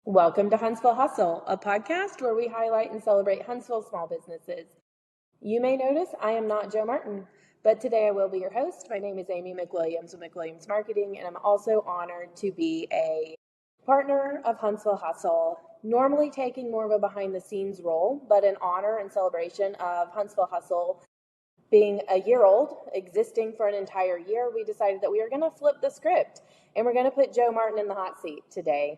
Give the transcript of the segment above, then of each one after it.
Welcome to Huntsville Hustle, a podcast where we highlight and celebrate Huntsville small businesses. You may notice I am not Joe Martin, but today I will be your host. My name is Amy McWilliams with McWilliams Marketing, and I'm also honored to be a partner of Huntsville Hustle, normally taking more of a behind-the-scenes role, but in honor and celebration of Huntsville Hustle being a year old, existing for an entire year, we decided that we are going to flip the script, and we're going to put Joe Martin in the hot seat today.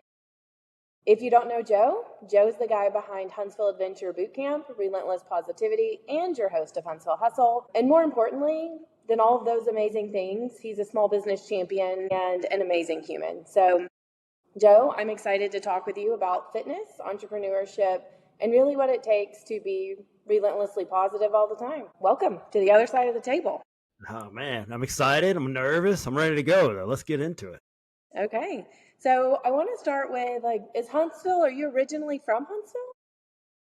If you don't know Joe, Joe's the guy behind Huntsville Adventure Bootcamp, Relentless Positivity, and your host of Huntsville Hustle. And more importantly than all of those amazing things, he's a small business champion and an amazing human. So, Joe, I'm excited to talk with you about fitness, entrepreneurship, and really what it takes to be relentlessly positive all the time. Welcome to the other side of the table. Oh, man, I'm excited. I'm nervous. I'm ready to go, though. Let's get into it. Okay. So I want to start with, is Huntsville, are you originally from Huntsville?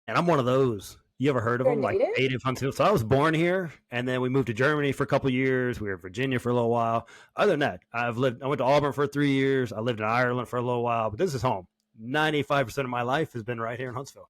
And I'm one of those. You ever heard of them? Native? Like native Huntsville. So I was born here, and then we moved to Germany for a couple of years. We were in Virginia for a little while. Other than that, I went to Auburn for 3 years. I lived in Ireland for a little while, but this is home. 95% of my life has been right here in Huntsville.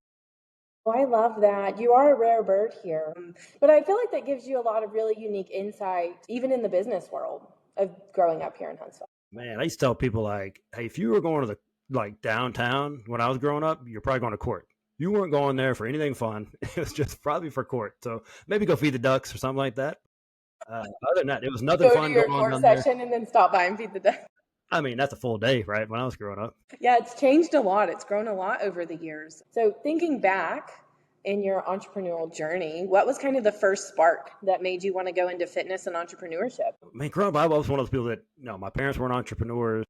Oh, I love that. You are a rare bird here. But I feel like that gives you a lot of really unique insight, even in the business world of growing up here in Huntsville. Man, I used to tell people hey, if you were going to the downtown when I was growing up, you're probably going to court. You weren't going there for anything fun. It was just probably for court. So maybe go feed the ducks or something like that. Other than that, it was nothing fun Go to your going on court session there. and then stop by and feed the ducks. I mean, that's a full day, right? When I was growing up. Yeah, it's changed a lot. It's grown a lot over the years. So thinking back in your entrepreneurial journey, what was kind of the first spark that made you want to go into fitness and entrepreneurship? I mean, growing up, I was one of those people that, my parents weren't entrepreneurs.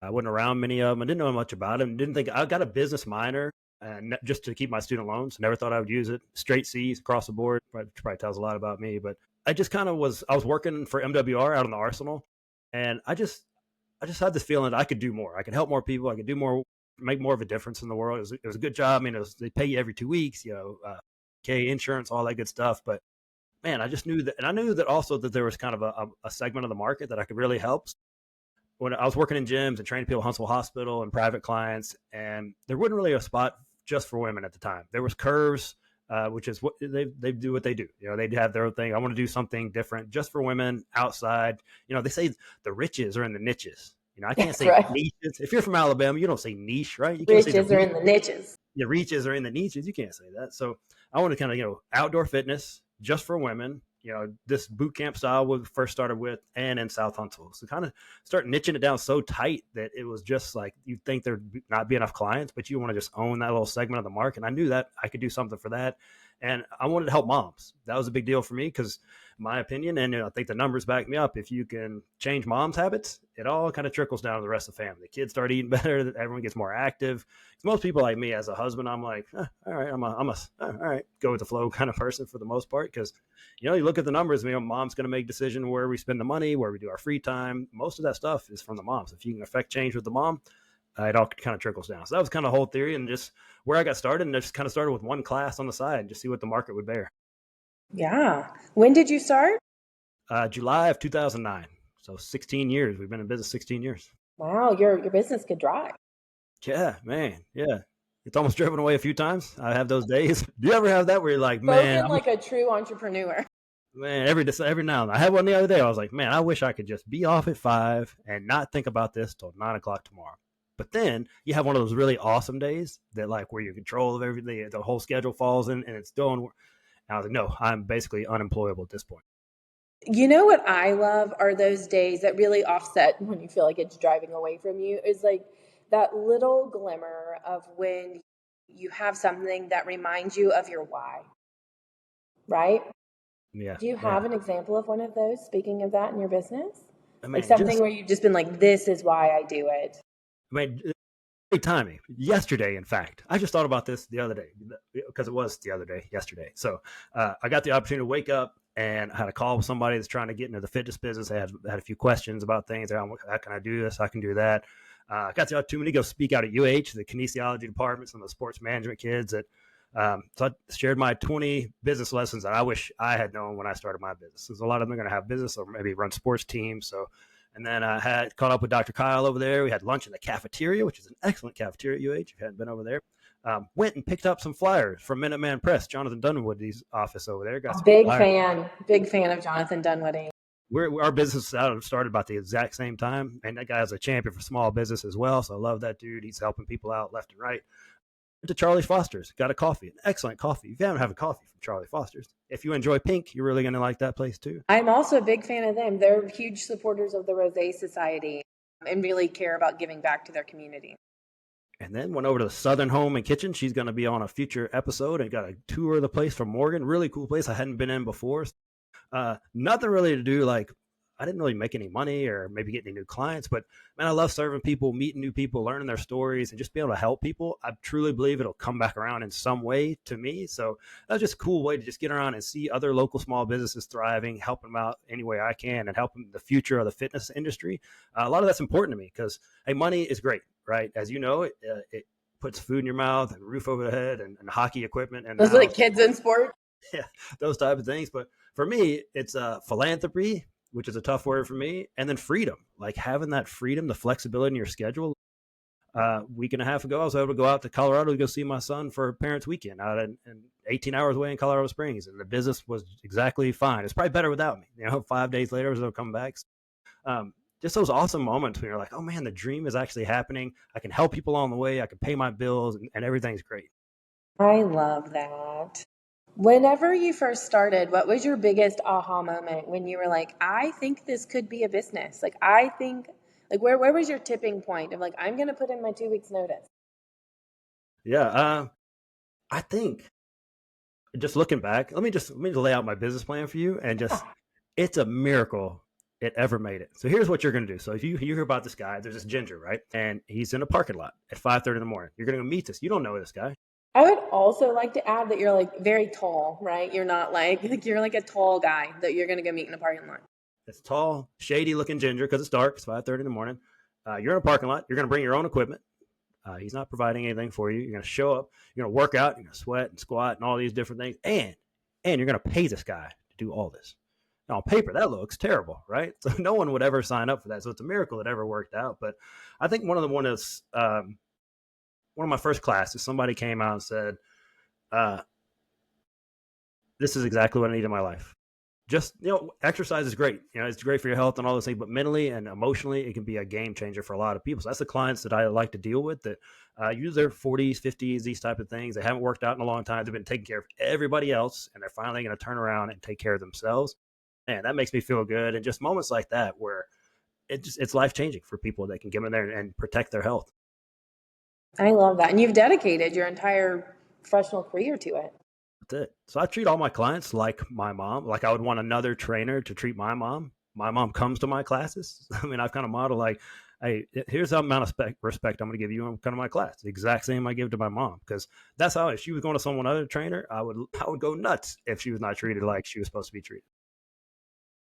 I wasn't around many of them. I didn't know much about them. Didn't think I got a business minor just to keep my student loans. Never thought I would use it. Straight C's across the board. Probably tells a lot about me. But I just kind of I was working for MWR out in the Arsenal. And I just had this feeling that I could do more. I could help more people. I could do more, make more of a difference in the world. It was a good job. I mean, they pay you every 2 weeks, insurance, all that good stuff. But man, I just knew that. And I knew that also that there was kind of a segment of the market that I could really help. When I was working in gyms and training people at Huntsville Hospital and private clients, and there wasn't really a spot just for women at the time. There was Curves, which is what they do what they do. They have their own thing. I want to do something different just for women outside. They say the riches are in the niches. I can't say right. Niches. If you're from Alabama, you don't say niche, right? You can't riches say are in the niches. The reaches are in the niches. You can't say that. So I want to kind of, outdoor fitness just for women. This boot camp style we first started with, and in South Huntsville. So kind of start niching it down so tight that it was just like you'd think there'd not be enough clients, but you want to just own that little segment of the market. And I knew that I could do something for that. And I wanted to help moms. That was a big deal for me because my opinion, and I think the numbers back me up, if you can change mom's habits, it all kind of trickles down to the rest of the family. The kids start eating better, everyone gets more active. Most people like me as a husband, I'm like, all right, all right, go with the flow kind of person for the most part. Because, you look at the numbers, mom's going to make decision where we spend the money, where we do our free time. Most of that stuff is from the moms. If you can affect change with the mom, it all kind of trickles down. So that was kind of the whole theory, and just where I got started. And I just kind of started with one class on the side and just see what the market would bear. Yeah. When did you start? July of 2009. So 16 years. We've been in business 16 years. Wow. Your business could drive. Yeah, man. Yeah. It's almost driven away a few times. I have those days. Do you ever have that where you're like, man, I'm like a true entrepreneur. Man, every now and then. I had one the other day. I was like, man, I wish I could just be off at 5 and not think about this till 9 o'clock tomorrow. But then you have one of those really awesome days that where you're in control of everything, the whole schedule falls in and it's doing. And I was like, no, I'm basically unemployable at this point. You know what I love are those days that really offset when you feel like it's driving away from you, is like that little glimmer of when you have something that reminds you of your why, right? Yeah. Do you have an example of one of those, speaking of that, in your business? I mean, like something where you've just been like, this is why I do it. I mean, great timing. Yesterday, in fact, I just thought about this the other day because it was the other day, yesterday. So I got the opportunity to wake up and I had a call with somebody that's trying to get into the fitness business. I had a few questions about things. How can I do this? I can do that. I got the opportunity to go speak out at UH, the kinesiology department, some of the sports management kids. So I shared my 20 business lessons that I wish I had known when I started my business. There's a lot of them are going to have business or maybe run sports teams. So And then I had caught up with Dr. Kyle over there. We had lunch in the cafeteria, which is an excellent cafeteria at UH. If you hadn't been over there, went and picked up some flyers from Minuteman Press, Jonathan Dunwoody's office over there. Got some Big fan of Jonathan Dunwoody. Our business started about the exact same time, and that guy's a champion for small business as well. So I love that dude. He's helping people out left and right. Went to Charlie Foster's, got a coffee, an excellent coffee. If you haven't had a coffee from Charlie Foster's, if you enjoy pink, you're really going to like that place too. I'm also a big fan of them. They're huge supporters of the Rosé Society and really care about giving back to their community. And then went over to the Southern Home and Kitchen. She's going to be on a future episode and got a tour of the place from Morgan. Really cool place I hadn't been in before. Nothing really to do, like I didn't really make any money or maybe get any new clients, but man, I love serving people, meeting new people, learning their stories, and just being able to help people. I truly believe it'll come back around in some way to me. So that's just a cool way to just get around and see other local small businesses thriving, help them out any way I can, and help them the future of the fitness industry. A lot of that's important to me because, hey, money is great, right? As you know, it puts food in your mouth and roof over the head and hockey equipment. And those are like kids in sport. Yeah, those type of things. But for me, it's philanthropy, which is a tough word for me, and then freedom, like having that freedom, the flexibility in your schedule. A week and a half ago, I was able to go out to Colorado to go see my son for Parents Weekend out in 18 hours away in Colorado Springs, and the business was exactly fine. It's probably better without me. 5 days later, I was able to come back. Just those awesome moments when you're like, oh man, the dream is actually happening. I can help people along the way. I can pay my bills, and everything's great. I love that. Whenever you first started, what was your biggest aha moment when you were like, I think this could be a business? Like, I think, like, where was your tipping point of like, I'm going to put in my 2 weeks notice? Yeah. I think just looking back, let me just lay out my business plan for you, and just, it's a miracle it ever made it. So here's what you're going to do. So if you hear about this guy, there's this ginger, right? And he's in a parking lot at 5:30 in the morning. You're going to go meet this. You don't know this guy. I would also like to add that you're like very tall, right? You're not like you're like a tall guy that you're going to go meet in a parking lot. It's tall, shady looking ginger because it's dark. It's 5:30 in the morning. You're in a parking lot. You're going to bring your own equipment. He's not providing anything for you. You're going to show up. You're going to work out. You're going to sweat and squat and all these different things. And you're going to pay this guy to do all this. Now, on paper, that looks terrible, right? So no one would ever sign up for that. So it's a miracle it ever worked out. But I think one of my first classes, somebody came out and said, this is exactly what I need in my life. Just, exercise is great. It's great for your health and all those things, but mentally and emotionally, it can be a game changer for a lot of people. So that's the clients that I like to deal with that use their 40s, 50s, these type of things. They haven't worked out in a long time. They've been taking care of everybody else, and they're finally going to turn around and take care of themselves. And that makes me feel good. And just moments like that where it's life-changing for people that can get in there and protect their health. I love that. And you've dedicated your entire professional career to it. That's it. So I treat all my clients like my mom. Like I would want another trainer to treat my mom. My mom comes to my classes. I mean, I've kind of modeled like, hey, here's the amount of respect I'm going to give you on kind of my class. The exact same I give to my mom, because that's how, if she was going to someone other trainer, I would go nuts if she was not treated like she was supposed to be treated.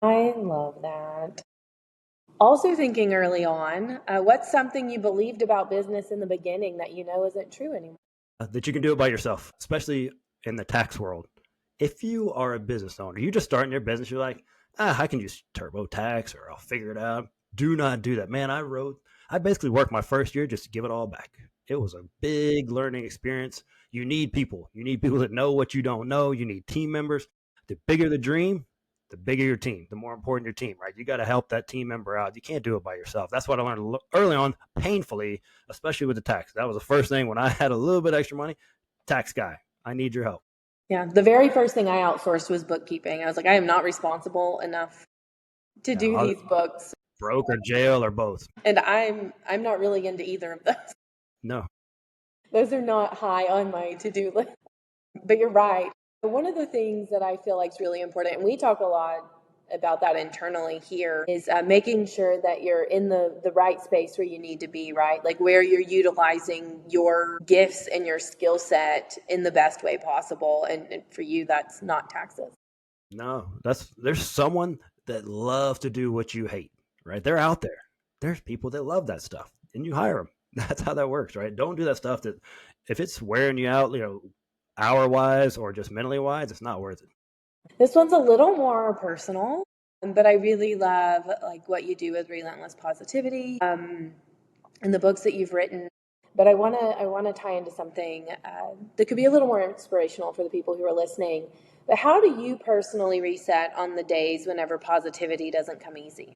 I love that. Also thinking early on, what's something you believed about business in the beginning that you know isn't true anymore? That you can do it by yourself, especially in the tax world. If you are a business owner, you just starting your business, you're like, I can use TurboTax or I'll figure it out. Do not do that. Man, I basically worked my first year just to give it all back. It was a big learning experience. You need people. You need people that know what you don't know. You need team members. The bigger the dream, the bigger your team, the more important your team, right? You got to help that team member out. You can't do it by yourself. That's what I learned early on, painfully, especially with the tax. That was the first thing when I had a little bit extra money. Tax guy, I need your help. Yeah, the very first thing I outsourced was bookkeeping. I was like, I am not responsible enough to do these books. Broke or jail or both. And I'm not really into either of those. No. Those are not high on my to-do list. But you're right. One of the things that I feel like is really important, and we talk a lot about that internally here, is making sure that you're in the right space where you need to be, right? Like where you're utilizing your gifts and your skill set in the best way possible. And for you, that's not taxes. No, there's someone that loves to do what you hate, right? They're out there. There's people that love that stuff, and you hire them. That's how that works, right? Don't do that stuff that if it's wearing you out, hour-wise or just mentally wise, it's not worth it. This one's a little more personal. But I really love like what you do with Relentless Positivity, and the books that you've written. But I want to tie into something that could be a little more inspirational for the people who are listening. But how do you personally reset on the days whenever positivity doesn't come easy?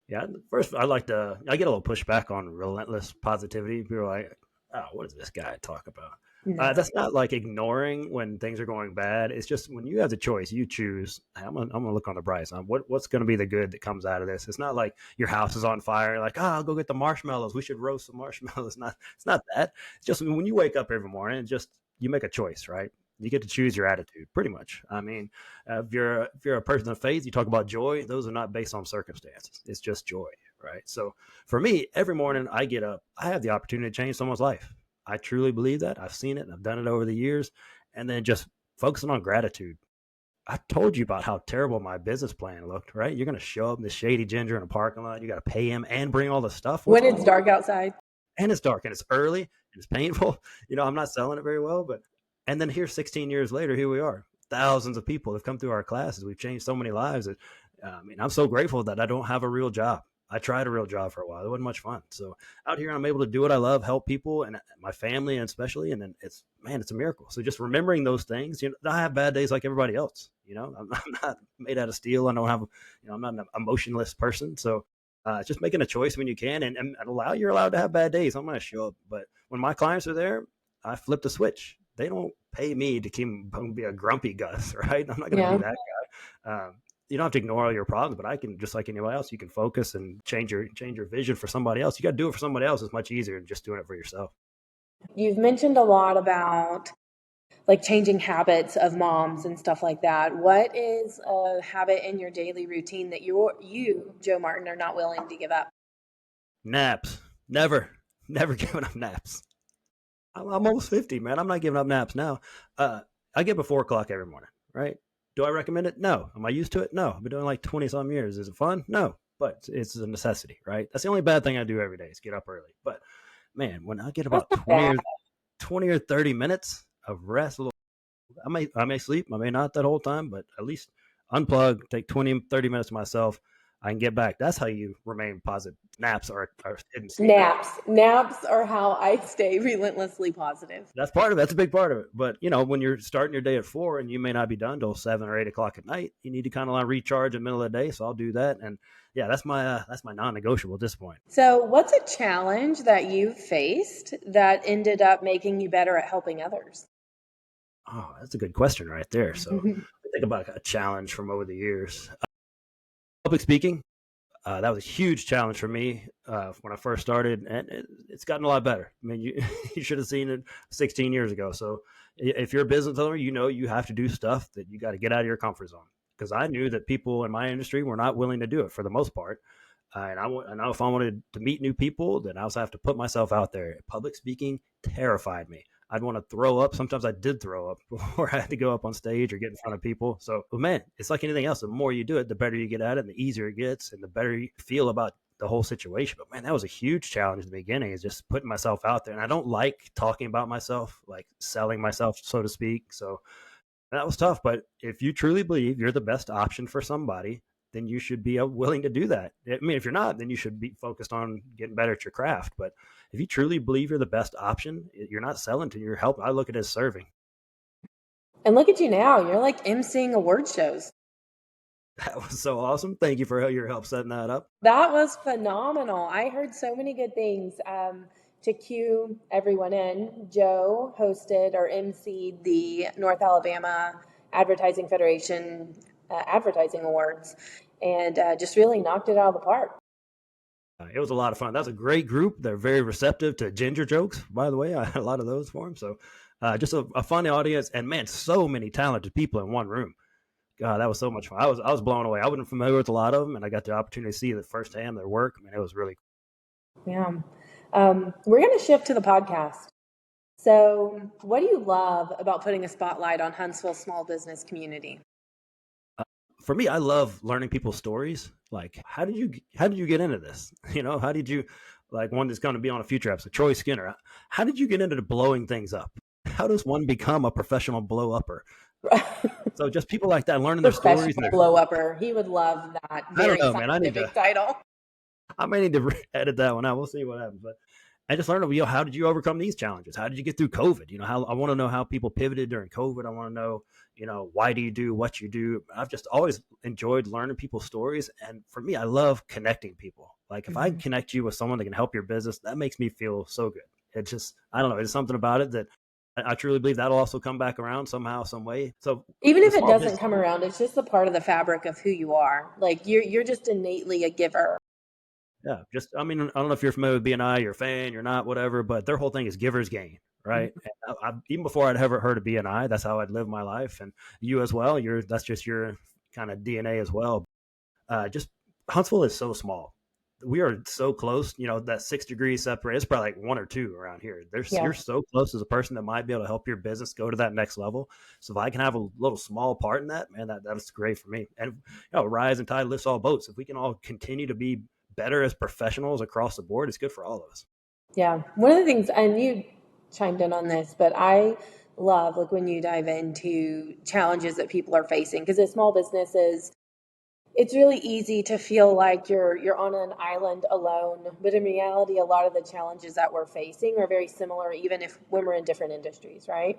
Yeah, first I get a little pushback on relentless positivity. People are like, oh, what does this guy talk about? No. That's not like ignoring when things are going bad. It's just when you have the choice, you choose. Hey, I'm gonna look on the bright side. What's gonna be the good that comes out of this? It's not like your house is on fire. Like, oh, I'll go get the marshmallows. We should roast some marshmallows. It's not that. It's just when you wake up every morning, it's just you make a choice, right? You get to choose your attitude, pretty much. I mean, if you're a person of faith, you talk about joy. Those are not based on circumstances. It's just joy, right? So for me, every morning I get up, I have the opportunity to change someone's life. I truly believe that. I've seen it and I've done it over the years. And then just focusing on gratitude. I told you about how terrible my business plan looked, right? You're going to show up in this shady ginger in a parking lot. You got to pay him and bring all the stuff. What's When going it's on? dark outside. And it's dark and it's early and it's painful. I'm not selling it very well, but and then here 16 years later, here we are. Thousands of people have come through our classes. We've changed so many lives that I'm so grateful that I don't have a real job. I tried a real job for a while. It wasn't much fun. So out here, I'm able to do what I love, help people and my family, and especially, and then it's a miracle. So just remembering those things, I have bad days like everybody else. I'm not made out of steel. I don't have, I'm not an emotionless person. So just making a choice when you can, and you're allowed to have bad days. I'm going to show up, but when my clients are there, I flip the switch. They don't pay me to keep be a grumpy Gus, right? I'm not going to Yeah. be that guy. You don't have to ignore all your problems, but I can, just like anybody else, you can focus and change your vision for somebody else. You got to do it for somebody else. It's much easier than just doing it for yourself. You've mentioned a lot about like changing habits of moms and stuff like that. What is a habit in your daily routine that you, Joe Martin, are not willing to give up? Naps. Never giving up naps. I'm almost 50, man. I'm not giving up naps now. I get up at 4 o'clock every morning, right? Do I recommend it? No. Am I used to it? No. I've been doing like 20 some years. Is it fun? No. But it's a necessity, right? That's the only bad thing I do every day is get up early. But man, when I get That's about not bad. 20 or 30 minutes of rest, I may sleep, I may not that whole time, but at least unplug, take 20, 30 minutes to myself. I can get back. That's how you remain positive. Naps are hidden secret. Naps are how I stay relentlessly positive. That's part of it. That's a big part of it. But when you're starting your day at 4 and you may not be done till 7 or 8 o'clock at night, you need to kind of like recharge in the middle of the day. So I'll do that. And yeah, that's my non-negotiable at this point. So, what's a challenge that you've faced that ended up making you better at helping others? Oh, that's a good question right there. So I think about a challenge from over the years. Public speaking. That was a huge challenge for me when I first started, and it's gotten a lot better. I mean, you you should have seen it 16 years ago. So if you're a business owner, you have to do stuff that you got to get out of your comfort zone. Because I knew that people in my industry were not willing to do it for the most part. And if I wanted to meet new people, then I also have to put myself out there. Public speaking terrified me. I'd want to throw up. Sometimes I did throw up before I had to go up on stage or get in front of people. So, man, it's like anything else. The more you do it, the better you get at it, and the easier it gets, and the better you feel about the whole situation. But man, that was a huge challenge in the beginning, is just putting myself out there. And I don't like talking about myself, like selling myself, so to speak. So that was tough. But if you truly believe you're the best option for somebody, then you should be willing to do that. I mean, if you're not, then you should be focused on getting better at your craft. But if you truly believe you're the best option, you're not selling to your help. I look at it as serving. And look at you now. You're like emceeing award shows. That was so awesome. Thank you for your help setting that up. That was phenomenal. I heard so many good things. To cue everyone in, Joe hosted or emceed the North Alabama Advertising Federation Advertising Awards and just really knocked it out of the park. It was a lot of fun. That's a great group. They're very receptive to ginger jokes, by the way. I had a lot of those for them. So just a fun audience. And man, so many talented people in one room. God, that was so much fun. I was blown away. I wasn't familiar with a lot of them, and I got the opportunity to see it firsthand, their work. I mean, it was really cool. Yeah. We're going to shift to the podcast. So, what do you love about putting a spotlight on Huntsville small business community? For me, I love learning people's stories. Like, how did you get into this? How did you, like, one that's going to be on a future episode, Troy Skinner? How did you get into blowing things up? How does one become a professional blow upper? So just people like that, learning their stories. Professional blow upper. He would love that I don't very know, man. scientific title. I may need to edit that one out. We'll see what happens. But I just learned, how did you overcome these challenges? How did you get through COVID? How I want to know how people pivoted during COVID. I want to know, why do you do what you do? I've just always enjoyed learning people's stories. And for me, I love connecting people. Like if I can connect you with someone that can help your business, that makes me feel so good. It's just, I don't know. It's something about it that I truly believe that'll also come back around somehow, some way. So even if it doesn't come around, it's just a part of the fabric of who you are. Like you're just innately a giver. Yeah, I don't know if you're familiar with BNI, you're a fan, you're not, whatever, but their whole thing is giver's gain, right? And even before I'd ever heard of BNI, that's how I'd live my life. And you as well, that's just your kind of DNA as well. Just Huntsville is so small. We are so close, that 6 degrees separate. It's probably like 1 or 2 around here. You're so close as a person that might be able to help your business go to that next level. So if I can have a little small part in that, man, that's great for me. And rising tide lifts all boats. If we can all continue to be better as professionals across the board, it's good for all of us. Yeah. One of the things, and you chimed in on this, but I love like when you dive into challenges that people are facing, because as small businesses, it's really easy to feel like you're on an island alone. But in reality, a lot of the challenges that we're facing are very similar, even when we're in different industries, right?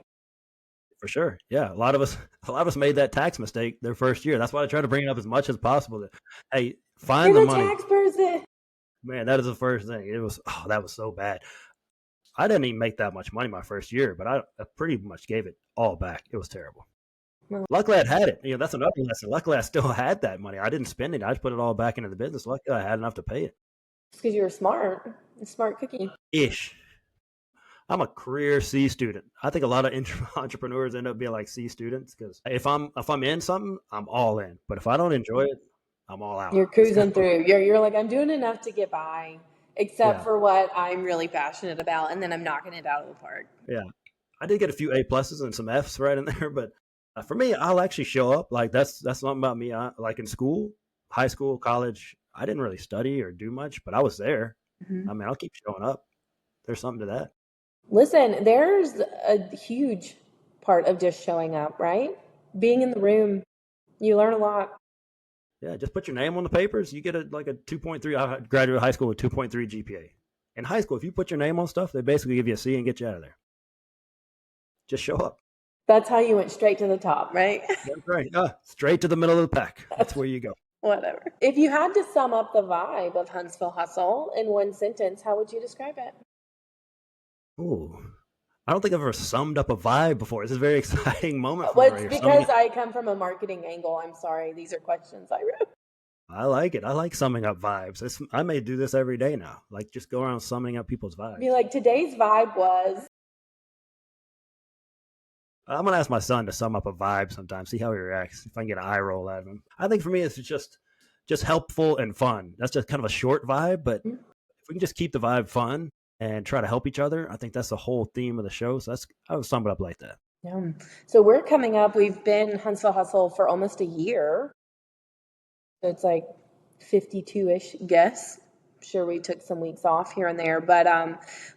For sure. Yeah. A lot of us made that tax mistake their first year. That's why I try to bring it up as much as possible. That, hey, find the money. Tax person. Man, that is the first thing. That was so bad. I didn't even make that much money my first year, but I pretty much gave it all back. It was terrible. Luckily, I'd had it. That's another lesson. Luckily, I still had that money. I didn't spend it. I just put it all back into the business. Luckily, I had enough to pay it. It's because you were a smart cookie. Ish. I'm a career C student. I think a lot of entrepreneurs end up being like C students because if I'm in something, I'm all in. But if I don't enjoy it, I'm all out. You're cruising through. You're like, I'm doing enough to get by, except for what I'm really passionate about, and then I'm knocking it out of the park. Yeah, I did get a few A pluses and some Fs right in there, but for me, I'll actually show up. Like that's something about me. Like in school, high school, college, I didn't really study or do much, but I was there. I mean, I'll keep showing up. There's something to that. Listen, there's a huge part of just showing up, right? Being in the room, you learn a lot. Yeah, just put your name on the papers. You get a 2.3. I graduated high school with 2.3 GPA. In high school, if you put your name on stuff, they basically give you a C and get you out of there. Just show up. That's how you went straight to the top, right? That's right. Straight to the middle of the pack. That's where you go. Whatever. If you had to sum up the vibe of Huntsville Hustle in one sentence, how would you describe it? Ooh, I don't think I've ever summed up a vibe before. It's a very exciting moment for me. Well, it's because I come from a marketing angle. I'm sorry. These are questions I wrote. I like it. I like summing up vibes. I may do this every day now. Like just go around summing up people's vibes. Be like, today's vibe was... I'm going to ask my son to sum up a vibe sometime, see how he reacts, if I can get an eye roll out of him. I think for me, it's just helpful and fun. That's just kind of a short vibe, but if we can just keep the vibe fun and try to help each other, I think that's the whole theme of the show. So I would sum it up like that. Yeah. So we're coming up. We've been Huntsville Hustle for almost a year. So it's like 52-ish guests. I'm sure we took some weeks off here and there. But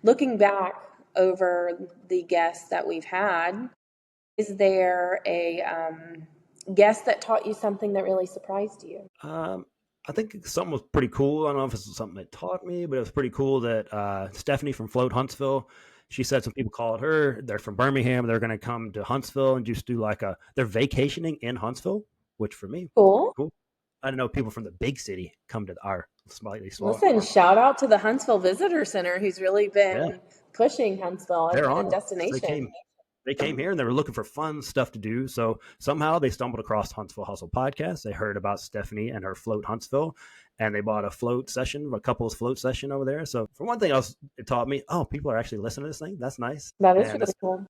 looking back over the guests that we've had, is there a guest that taught you something that really surprised you? I think something was pretty cool. I don't know if it's something that taught me, but it was pretty cool that Stephanie from Float Huntsville, she said some people called her. They're from Birmingham. They're going to come to Huntsville and just do they're vacationing in Huntsville, which for me, cool. I didn't know people from the big city come to our slightly smaller. Listen, shout out to the Huntsville Visitor Center, who's really been pushing Huntsville as a destination. They came here and they were looking for fun stuff to do. So somehow they stumbled across Huntsville Hustle podcast. They heard about Stephanie and her Float Huntsville, and they bought a couple's float session over there. So for one thing else, it taught me, people are actually listening to this thing. That's nice. That is really cool.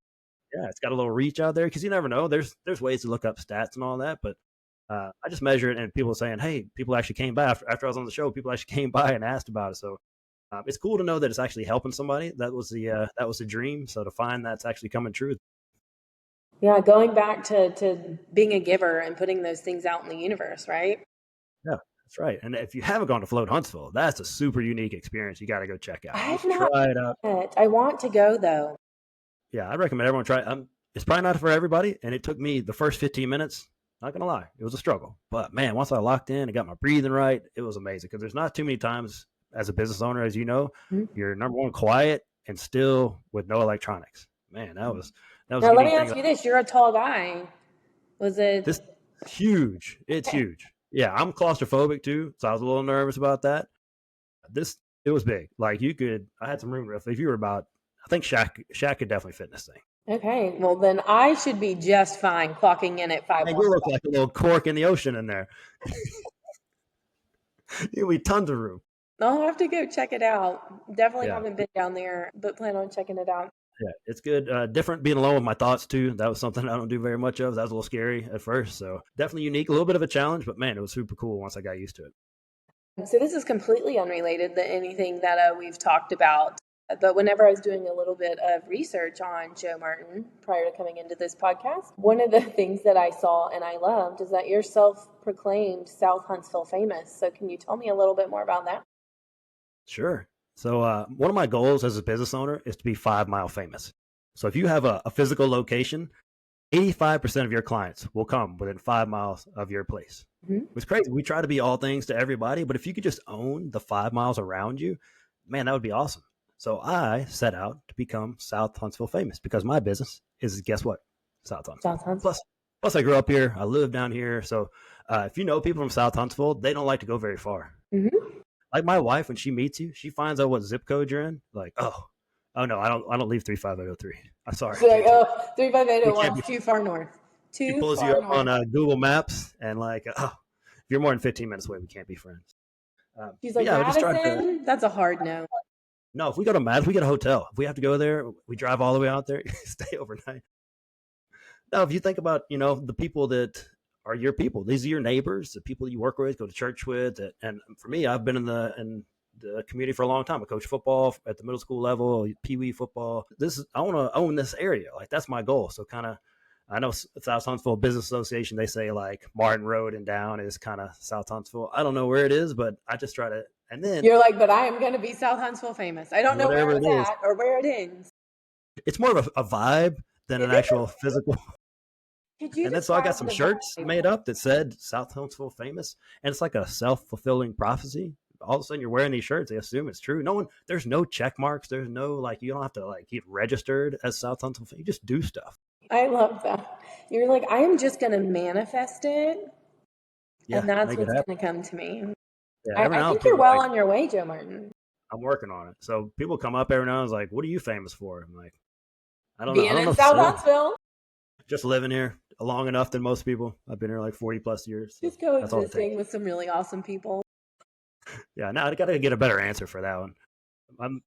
Yeah, it's got a little reach out there because you never know. There's ways to look up stats and all that, but I just measure it, and people saying, hey, people actually came by after I was on the show. People actually came by and asked about it. So it's cool to know that it's actually helping somebody. That was the dream. So to find that's actually coming true. Yeah, going back to being a giver and putting those things out in the universe, right? Yeah, that's right. And if you haven't gone to Float Huntsville, that's a super unique experience. You got to go check out. I have not tried it out. I want to go though. Yeah, I recommend everyone try it. it's probably not for everybody. And it took me the first 15 minutes, not going to lie, it was a struggle. But man, once I locked in and got my breathing right, it was amazing because there's not too many times as a business owner, as you know, you're number one, quiet and still with no electronics. Man, that was a Now, let me unique thing. ask you this. You're a tall guy. Was it? This huge. It's huge. Yeah, I'm claustrophobic too, so I was a little nervous about that. It was big. Like I had some room. If you were about, I think Shaq could definitely fit in this thing. Okay, well then I should be just fine clocking in at 5. And you look like a little cork in the ocean in there. You'll be tons of room. I'll have to go check it out. Definitely haven't been down there, but plan on checking it out. Yeah, it's good. Different being alone with my thoughts too. That was something I don't do very much of. That was a little scary at first. So definitely unique, a little bit of a challenge, but man, it was super cool once I got used to it. So this is completely unrelated to anything that we've talked about. But whenever I was doing a little bit of research on Joe Martin prior to coming into this podcast, one of the things that I saw and I loved is that you're self-proclaimed South Huntsville famous. So can you tell me a little bit more about that? Sure. So one of my goals as a business owner is to be 5 Mile famous. So if you have a physical location, 85% of your clients will come within 5 miles of your place. It's crazy. We try to be all things to everybody, but if you could just own the 5 miles around you, man, that would be awesome. So I set out to become South Huntsville famous because my business is, guess what? South Huntsville. Plus I grew up here. I live down here. So if you know people from South Huntsville, they don't like to go very far. Like my wife, when she meets you, she finds out what zip code you're in. Like, oh no, I don't leave 35803. I'm sorry. Like, 35801 is too far north. She pulls you up on Google Maps and like, if you're more than 15 minutes away, we can't be friends. She's like, Madison? That's a hard no. No, if we go to Madison, we get a hotel. If we have to go there, we drive all the way out there, stay overnight. Now, if you think about, the people that are your people, these are your neighbors, the people you work with, go to church with. And for me, I've been in the community for a long time. I coach football at the middle school level, Pee-wee football. I want to own this area. Like that's my goal. So kind of, I know South Huntsville Business Association, they say like Martin Road and down is kind of South Huntsville. I don't know where it is, but I just try to, and then you're like, but I am going to be South Huntsville famous. I don't know where it's at or where it ends. It's more of a vibe than an actual physical. And then so I got some shirts made up that said South Huntsville famous, and it's like a self-fulfilling prophecy. All of a sudden you're wearing these shirts, they assume it's true. There's no check marks. There's no like, you don't have to like get registered as South Huntsville. You just do stuff. I love that. You're like, I am just going to manifest it. Yeah, and that's what's going to come to me. Yeah, I think you're well on your way, Joe Martin. I'm working on it. So people come up every now and then like, what are you famous for? I'm like, I don't know. Being in South Huntsville. Just living here long enough than most people. I've been here like 40 plus years. Just coexisting with some really awesome people. Yeah, now I got to get a better answer for that one.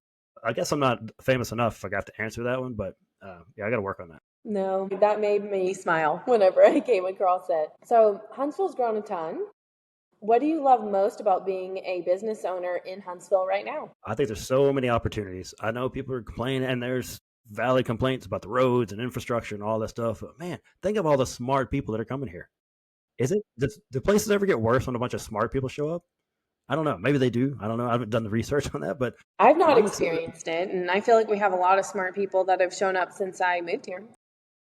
I guess I'm not famous enough if I got to answer that one, but I got to work on that. No, that made me smile whenever I came across it. So Huntsville's grown a ton. What do you love most about being a business owner in Huntsville right now? I think there's so many opportunities. I know people are complaining, and there's valid complaints about the roads and infrastructure and all that stuff. But man, think of all the smart people that are coming here. Do places ever get worse when a bunch of smart people show up? I don't know. Maybe they do. I don't know. I haven't done the research on that, but I've not experienced it. And I feel like we have a lot of smart people that have shown up since I moved here.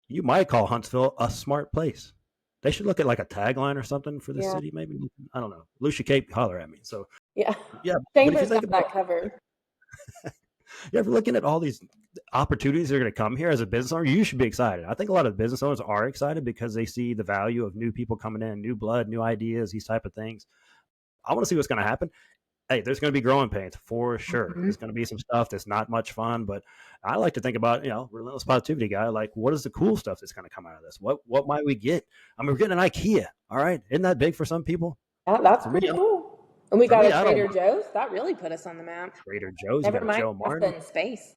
You might call Huntsville a smart place. They should look at like a tagline or something for the city. Maybe, I don't know. Lucia Cape, holler at me. So yeah. Chambers got that covered. Yeah, if you're looking at all these opportunities that are going to come here as a business owner, you should be excited. I think a lot of business owners are excited because they see the value of new people coming in, new blood, new ideas, these type of things. I want to see what's going to happen. Hey, there's going to be growing pains for sure. There's going to be some stuff that's not much fun, but I like to think about, relentless positivity guy. Like, what is the cool stuff that's going to come out of this? What might we get? I mean, we're getting an IKEA. All right. Isn't that big for some people? Yeah, that's pretty cool. And we got a Trader Joe's. That really put us on the map. Trader Joe's. Never mind Joe Martin. In space.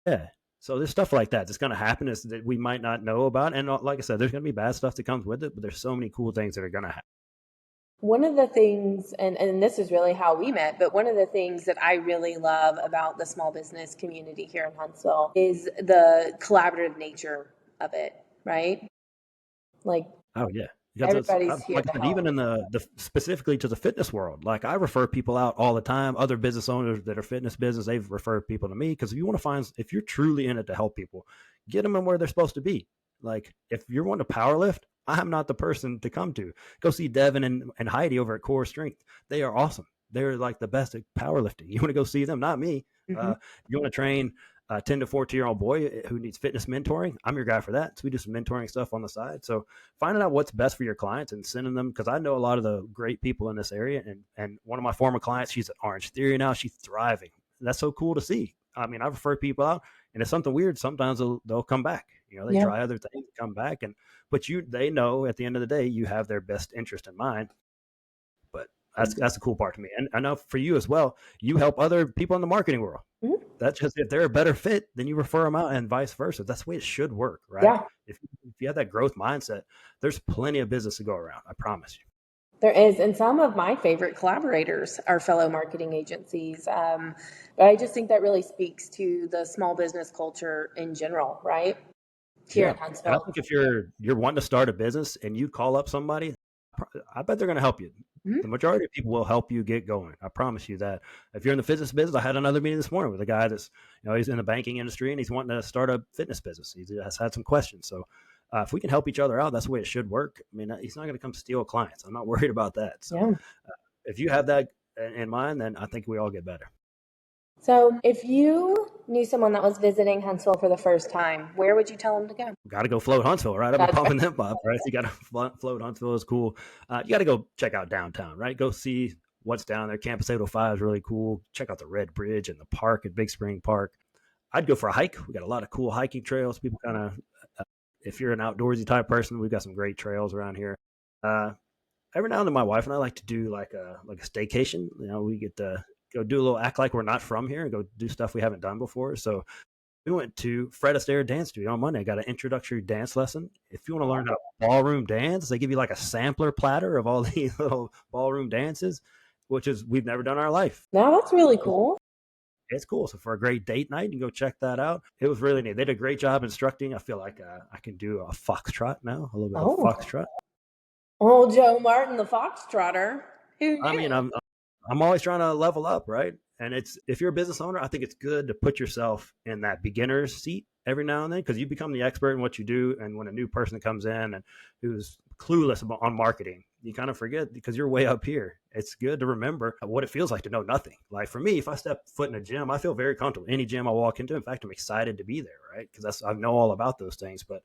Yeah. So there's stuff like that that's going to happen that we might not know about. And like I said, there's going to be bad stuff that comes with it, but there's so many cool things that are going to happen. One of the things, and this is really how we met, but one of the things that I really love about the small business community here in Huntsville is the collaborative nature of it, right? Like, oh yeah, everybody's here. Like I said, even in the specifically to the fitness world, like I refer people out all the time. Other business owners that are fitness business, they've referred people to me because if you're truly in it to help people, get them in where they're supposed to be. Like if you're wanting to power lift, I'm not the person to come to. Go see Devin and Heidi over at Core Strength. They are awesome. They're like the best at powerlifting. You want to go see them, not me. Mm-hmm. You want to train a 10 to 14-year-old boy who needs fitness mentoring? I'm your guy for that. So we do some mentoring stuff on the side. So finding out what's best for your clients and sending them, because I know a lot of the great people in this area. And one of my former clients, she's at Orange Theory now. She's thriving. And that's so cool to see. I mean, I refer people out, and it's something weird. Sometimes they'll come back. They Yeah. try other things, come back, but they know at the end of the day you have their best interest in mind. But that's the cool part to me. And I know for you as well, you help other people in the marketing world. Mm-hmm. That's just, if they're a better fit, then you refer them out, and vice versa. That's the way it should work, right? Yeah. If you have that growth mindset, there's plenty of business to go around. I promise you. There is, and some of my favorite collaborators are fellow marketing agencies. But I just think that really speaks to the small business culture in general, right? Here in Huntsville. And I think if you're wanting to start a business and you call up somebody, I bet they're going to help you. Mm-hmm. The majority of people will help you get going. I promise you that. If you're in the fitness business, I had another meeting this morning with a guy that's, he's in the banking industry and he's wanting to start a fitness business. He has had some questions. So if we can help each other out, that's the way it should work. I mean, he's not going to come steal clients. I'm not worried about that. So if you have that in mind, then I think we all get better. So if you knew someone that was visiting Huntsville for the first time, where would you tell them to go? Got to go float Huntsville, right? I'm pumping them up, right? You got to float Huntsville is cool. You got to go check out downtown, right? Go see what's down there. Campus 805 is really cool. Check out the Red Bridge and the park at Big Spring Park. I'd go for a hike. We got a lot of cool hiking trails. People kind of, if you're an outdoorsy type person, we've got some great trails around here. Every now and then, my wife and I like to do like a staycation. We get to go do a little, act like we're not from here and go do stuff we haven't done before. So we went to Fred Astaire Dance Studio on Monday. I got an introductory dance lesson. If you want to learn how to ballroom dance, they give you like a sampler platter of all these little ballroom dances, which is we've never done in our life. No, that's really cool. It's cool. So for a great date night, you can go check that out. It was really neat. They did a great job instructing. I feel like I can do a foxtrot now, a little bit of foxtrot. Oh, Joe Martin, the foxtrotter. I mean, I'm always trying to level up, right? And if you're a business owner, I think it's good to put yourself in that beginner's seat every now and then, because you become the expert in what you do. And when a new person comes in and who's clueless on marketing, you kind of forget because you're way up here. It's good to remember what it feels like to know nothing. Like for me, if I step foot in a gym, I feel very comfortable. Any gym I walk into, in fact, I'm excited to be there, right? Because I know all about those things. But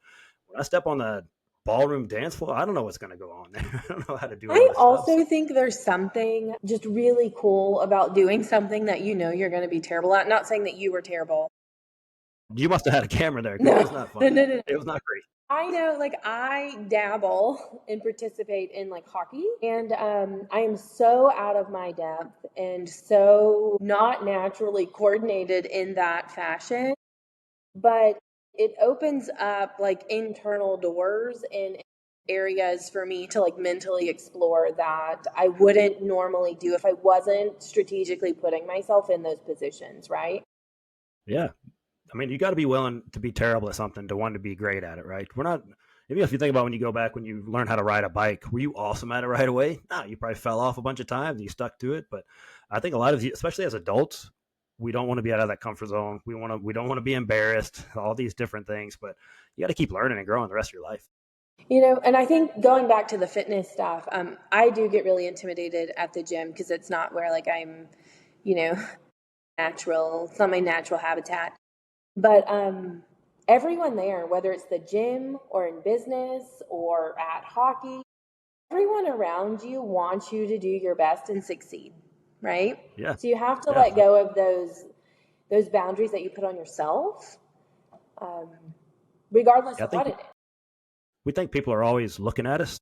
when I step on the ballroom dance floor, I don't know what's going to go on there. I don't know how to do it. I also think there's something just really cool about doing something that you're going to be terrible at. Not saying that you were terrible. You must have had a camera there. No. It was not fun. No. It was not great. I know, I dabble and participate in hockey, and I am so out of my depth and so not naturally coordinated in that fashion, but it opens up internal doors and areas for me to mentally explore that I wouldn't normally do if I wasn't strategically putting myself in those positions, right? Yeah. I mean, you got to be willing to be terrible at something to want to be great at it, right? We're not, even if you think about when you go back, when you learn how to ride a bike, were you awesome at it right away? No, you probably fell off a bunch of times and you stuck to it. But I think a lot of you, especially as adults, we don't want to be out of that comfort zone. We don't want to be embarrassed, all these different things, but you got to keep learning and growing the rest of your life. And I think going back to the fitness stuff, I do get really intimidated at the gym because it's not where I'm, natural, it's not my natural habitat. But everyone there, whether it's the gym or in business or at hockey, everyone around you wants you to do your best and succeed, right? Yeah. So you have to let go of those boundaries that you put on yourself, regardless of what it is. We think people are always looking at us.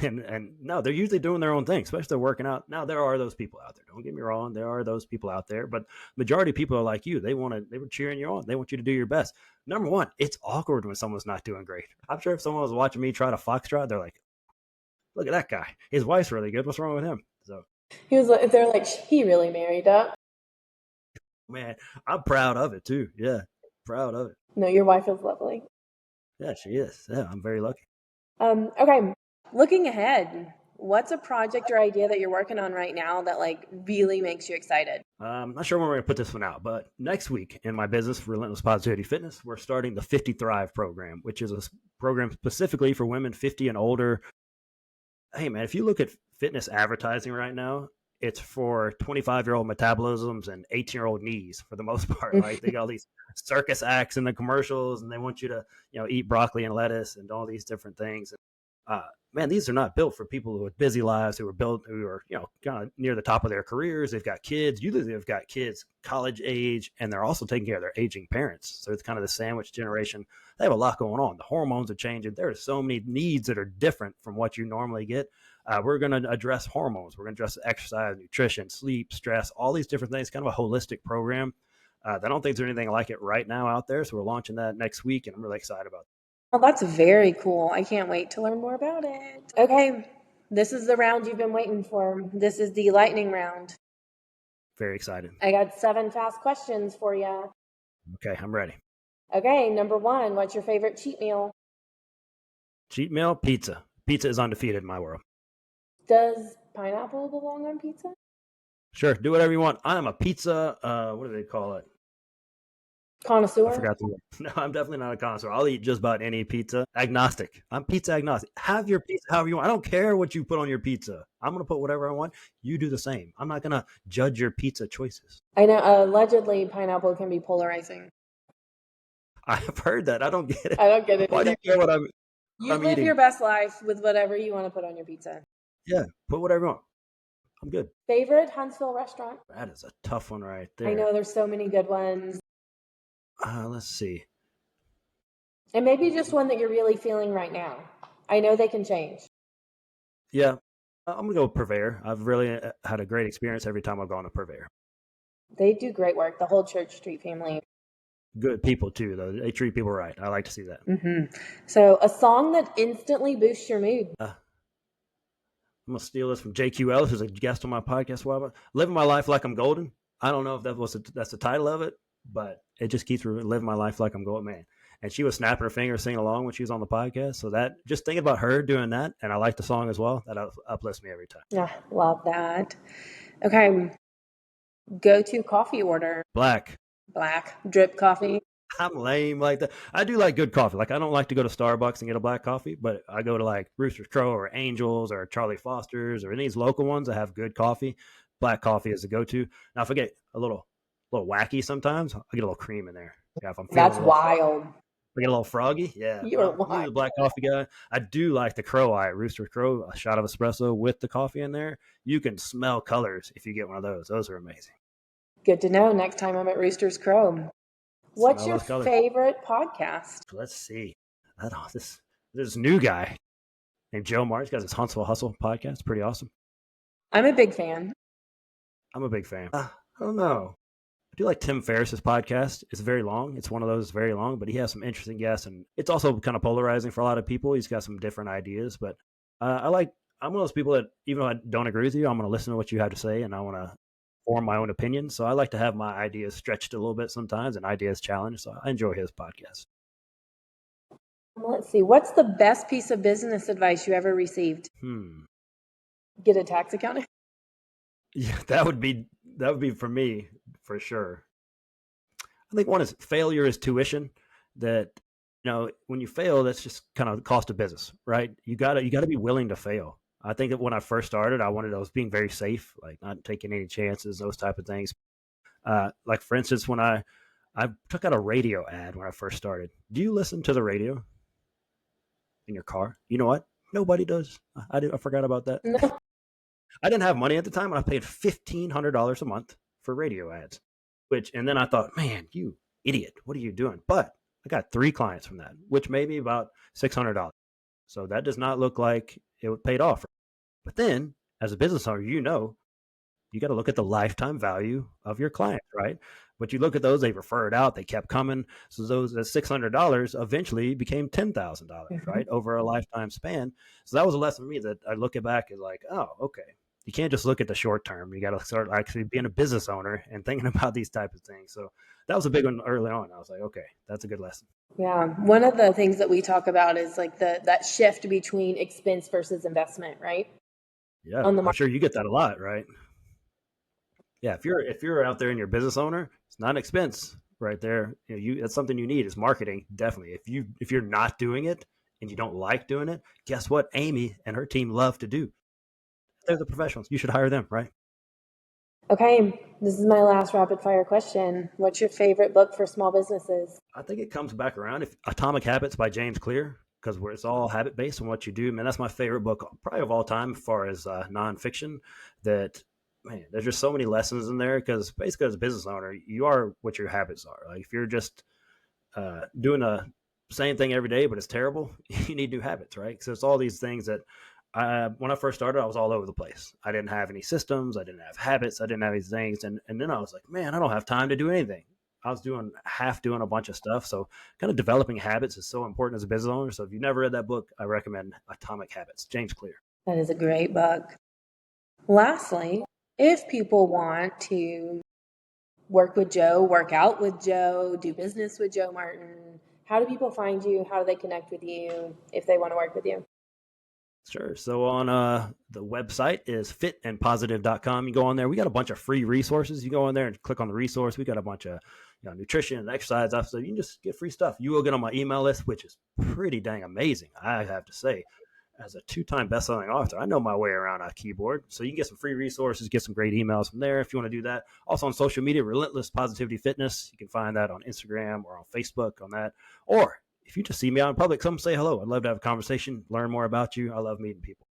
And no, they're usually doing their own thing, especially if they're working out. Now, there are those people out there. Don't get me wrong. There are those people out there, but majority of people are like you. They were cheering you on. They want you to do your best. Number one, it's awkward when someone's not doing great. I'm sure if someone was watching me try to foxtrot, they're like, look at that guy. His wife's really good. What's wrong with him? So they're like, he really married up. Man, I'm proud of it too. Yeah, proud of it. No, your wife is lovely. Yeah, she is. Yeah, I'm very lucky. Okay. Looking ahead, what's a project or idea that you're working on right now that really makes you excited? I'm not sure when we're going to put this one out, but next week in my business, Relentless Positivity Fitness, we're starting the 50 Thrive program, which is a program specifically for women 50 and older. Hey, man, if you look at fitness advertising right now, it's for 25-year-old metabolisms and 18-year-old knees for the most part, right? They got all these circus acts in the commercials, and they want you to, eat broccoli and lettuce and all these different things. Uh, Man, these are not built for people who have busy lives, who are, kind of near the top of their careers. They've got kids. Usually they've got kids college age, and they're also taking care of their aging parents. So it's kind of the sandwich generation. They have a lot going on. The hormones are changing. There are so many needs that are different from what you normally get. We're going to address hormones. We're going to address exercise, nutrition, sleep, stress, all these different things, kind of a holistic program. I don't think there's anything like it right now out there. So we're launching that next week, and I'm really excited about it. Well, that's very cool. I can't wait to learn more about it. Okay, this is the round you've been waiting for. This is the lightning round. Very excited. I got 7 fast questions for you. Okay, I'm ready. Okay, number 1, what's your favorite cheat meal? Cheat meal, pizza. Pizza is undefeated in my world. Does pineapple belong on pizza? Sure, do whatever you want. I'm a pizza, what do they call it? Connoisseur? I forgot the word. No, I'm definitely not a connoisseur. I'll eat just about any pizza. Agnostic. I'm pizza agnostic. Have your pizza however you want. I don't care what you put on your pizza. I'm going to put whatever I want. You do the same. I'm not going to judge your pizza choices. I know, allegedly, pineapple can be polarizing. I've heard that. I don't get it. I don't get it. Why do you care what I'm live eating? Your best life with whatever you want to put on your pizza. Yeah, put whatever you want. I'm good. Favorite Huntsville restaurant? That is a tough one right there. I know, there's so many good ones. Let's see. And maybe just one that you're really feeling right now. I know they can change. Yeah, I'm going to go with Purveyor. I've really had a great experience every time I've gone to Purveyor. They do great work. The whole Church Street family. Good people, too, though. They treat people right. I like to see that. Mm-hmm. So, a song that instantly boosts your mood. I'm going to steal this from JQ Ellis, who's a guest on my podcast. Living My Life Like I'm Golden. I don't know if that's the title of it, but it just keeps living my life like I'm golden, man. And she was snapping her fingers, singing along when she was on the podcast. So that, just thinking about her doing that, and I like the song as well, that uplifts me every time. Yeah, love that. Okay, go-to coffee order. Black. Drip coffee. I'm lame like that. I do like good coffee. Like, I don't like to go to Starbucks and get a black coffee, but I go to like Rooster's Crow or Angels or Charlie Foster's or any of these local ones that have good coffee. Black coffee is the go-to. Now, if I get a little wacky sometimes, I get a little cream in there. Yeah, if I'm feeling that's wild. I get a little froggy. Yeah, You're I'm a black coffee guy. I do like the Crow Eye, Rooster Crow, a shot of espresso with the coffee in there. You can smell colors if you get one of those. Those are amazing. Good to know. Next time I'm at Rooster's Crow. What's your favorite podcast? Let's see. This new guy named Joe Martin. He's got his Huntsville Hustle podcast. Pretty awesome. I'm a big fan. I don't know. I do like Tim Ferriss's podcast. It's very long. It's one of those very long, but he has some interesting guests, and it's also kind of polarizing for a lot of people. He's got some different ideas, but I'm one of those people that, even though I don't agree with you, I'm going to listen to what you have to say, and I want to form my own opinion. So I like to have my ideas stretched a little bit sometimes, and ideas challenged. So I enjoy his podcast. Let's see. What's the best piece of business advice you ever received? Get a tax accountant. Yeah, that would be for me, for sure. I think one is failure is tuition. That, when you fail, that's just kind of the cost of business, right? You gotta be willing to fail. I think that when I first started, I was being very safe, like not taking any chances, those type of things. Like, for instance, when I took out a radio ad when I first started. Do you listen to the radio in your car? You know what? Nobody does. I forgot about that. No. I didn't have money at the time, and I paid $1,500 a month for radio ads. And then I thought, man, you idiot, what are you doing? But I got 3 clients from that, which made me about $600. So that does not look like it paid off. But then, as a business owner, you got to look at the lifetime value of your client, right? But you look at those, they referred out, they kept coming. So those $600 eventually became $10,000, right? Over a lifetime span. So that was a lesson for me that I look back and like, oh, okay. You can't just look at the short term. You got to start actually being a business owner and thinking about these type of things. So that was a big one early on. I was like, okay, that's a good lesson. Yeah. One of the things that we talk about is like that shift between expense versus investment, right? Yeah. I'm sure you get that a lot, right? Yeah. If you're out there and you're a business owner, it's not an expense right there. That's something you need is marketing. Definitely. If you're not doing it, and you don't like doing it, guess what? Amy and her team love to do. They're the professionals. You should hire them, right? Okay, this is my last rapid fire question. What's your favorite book for small businesses? I think it comes back around. If Atomic Habits by James Clear, because where it's all habit based on what you do, man, that's my favorite book probably of all time as far as nonfiction. That man, there's just so many lessons in there because basically as a business owner, you are what your habits are. Like if you're just doing the same thing every day, but it's terrible, you need new habits, right? So it's all these things that when I first started, I was all over the place. I didn't have any systems. I didn't have habits. I didn't have these things. And then I was like, man, I don't have time to do anything. I was doing a bunch of stuff. So kind of developing habits is so important as a business owner. So if you've never read that book, I recommend Atomic Habits, James Clear. That is a great book. Lastly, if people want to work with Joe, work out with Joe, do business with Joe Martin, how do people find you? How do they connect with you if they want to work with you? Sure. So on the website is fitandpositive.com. You go on there. We got a bunch of free resources. You go on there and click on the resource. We got a bunch of nutrition and exercise stuff. So you can just get free stuff. You will get on my email list, which is pretty dang amazing, I have to say. As a 2-time best-selling author, I know my way around a keyboard. So you can get some free resources, get some great emails from there if you want to do that. Also on social media, Relentless Positivity Fitness. You can find that on Instagram or on Facebook on that. Or if you just see me out in public, come say hello. I'd love to have a conversation, learn more about you. I love meeting people.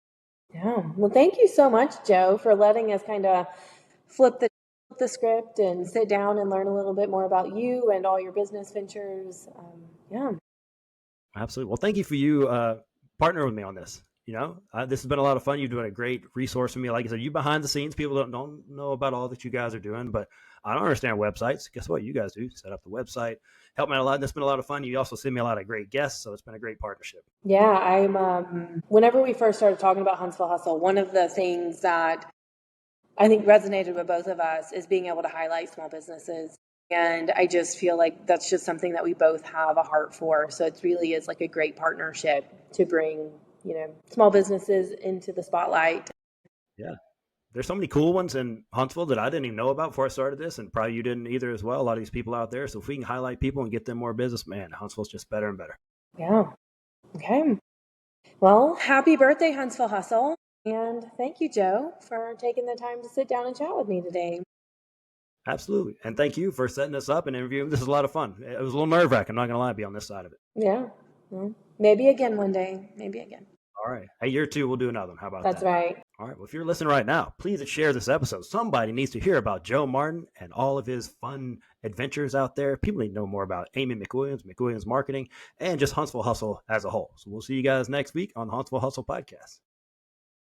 Yeah. Well, thank you so much, Joe, for letting us kind of flip the script and sit down and learn a little bit more about you and all your business ventures. Yeah. Absolutely. Well, thank you for you partnering with me on this. This has been a lot of fun. You've been a great resource for me. Like I said, you behind the scenes, people don't know about all that you guys are doing, but I don't understand websites. Guess what? You guys do. Set up the website. Help me out a lot. That's been a lot of fun. You also send me a lot of great guests, so it's been a great partnership. Yeah, whenever we first started talking about Huntsville Hustle, one of the things that I think resonated with both of us is being able to highlight small businesses. And I just feel like that's just something that we both have a heart for. So it really is like a great partnership to bring, small businesses into the spotlight. Yeah. There's so many cool ones in Huntsville that I didn't even know about before I started this, and probably you didn't either as well. A lot of these people out there. So if we can highlight people and get them more business, man, Huntsville's just better and better. Yeah. Okay. Well, happy birthday, Huntsville Hustle. And thank you, Joe, for taking the time to sit down and chat with me today. Absolutely. And thank you for setting this up and interviewing. This is a lot of fun. It was a little nerve-wracking, I'm not going to lie, to be on this side of it. Yeah. Well, maybe again one day. Maybe again. All right. Hey, year 2, we'll do another one. How about that? That's right. All right. Well, if you're listening right now, please share this episode. Somebody needs to hear about Joe Martin and all of his fun adventures out there. People need to know more about Amy McWilliams Marketing, and just Huntsville Hustle as a whole. So we'll see you guys next week on the Huntsville Hustle podcast.